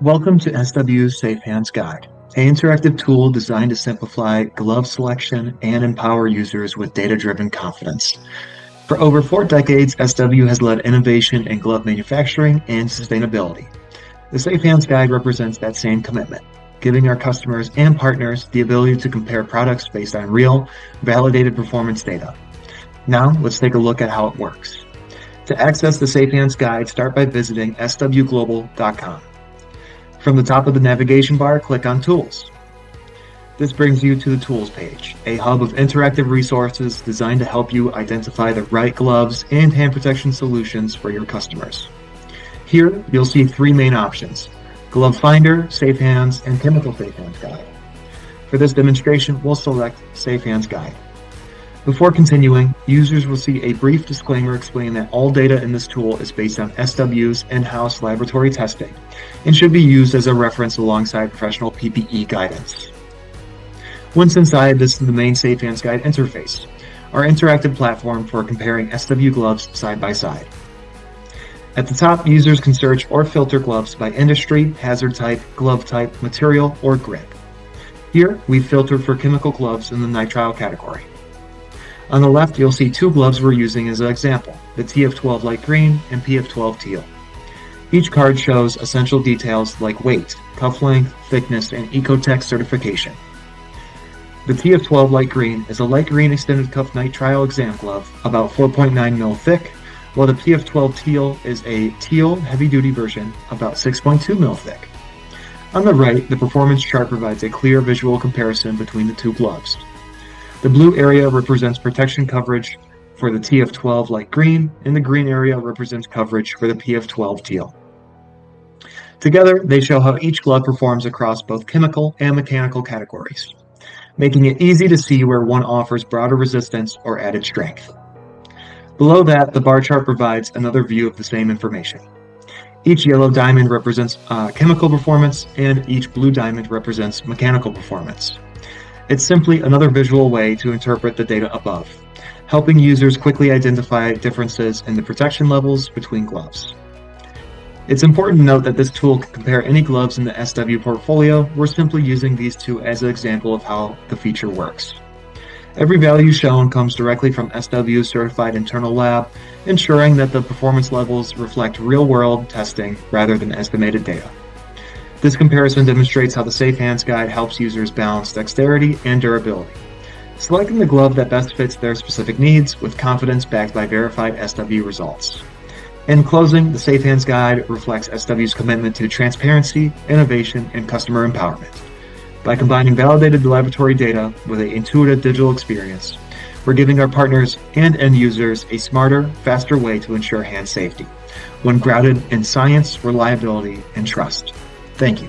Welcome to SW's Safe Hands Guide, an interactive tool designed to simplify glove selection and empower users with data-driven confidence. For over 4 decades, SW has led innovation in glove manufacturing and sustainability. The Safe Hands Guide represents that same commitment, giving our customers and partners the ability to compare products based on real, validated performance data. Now, let's take a look at how it works. To access the Safe Hands Guide, start by visiting swglobal.com. From the top of the navigation bar, click on Tools. This brings you to the Tools page, a hub of interactive resources designed to help you identify the right gloves and hand protection solutions for your customers. Here, you'll see 3 main options: Glove Finder, Safe Hands, and Chemical Safe Hands Guide. For this demonstration, we'll select Safe Hands Guide. Before continuing, users will see a brief disclaimer explaining that all data in this tool is based on SW's in-house laboratory testing and should be used as a reference alongside professional PPE guidance. Once inside, this is the main Safe Hands Guide interface, our interactive platform for comparing SW gloves side by side. At the top, users can search or filter gloves by industry, hazard type, glove type, material, or grip. Here, we've filtered for chemical gloves in the nitrile category. On the left, you'll see 2 gloves we're using as an example, the TF12 light green and PF12 teal. Each card shows essential details like weight, cuff length, thickness, and Ecotech certification. The TF12 light green is a light green extended cuff nitrile exam glove, about 4.9 mil thick, while the PF12 teal is a teal heavy-duty version, about 6.2 mil thick. On the right, the performance chart provides a clear visual comparison between the 2 gloves. The blue area represents protection coverage for the TF12 light green, and the green area represents coverage for the PF12 teal. Together, they show how each glove performs across both chemical and mechanical categories, making it easy to see where one offers broader resistance or added strength. Below that, the bar chart provides another view of the same information. Each yellow diamond represents chemical performance, and each blue diamond represents mechanical performance. It's simply another visual way to interpret the data above, helping users quickly identify differences in the protection levels between gloves. It's important to note that this tool can compare any gloves in the SW portfolio. We're simply using these 2 as an example of how the feature works. Every value shown comes directly from SW's certified internal lab, ensuring that the performance levels reflect real-world testing rather than estimated data. This comparison demonstrates how the Safe Hands Guide helps users balance dexterity and durability, selecting the glove that best fits their specific needs with confidence backed by verified SW results. In closing, the Safe Hands Guide reflects SW's commitment to transparency, innovation, and customer empowerment. By combining validated laboratory data with an intuitive digital experience, we're giving our partners and end users a smarter, faster way to ensure hand safety, one grounded in science, reliability, and trust. Thank you.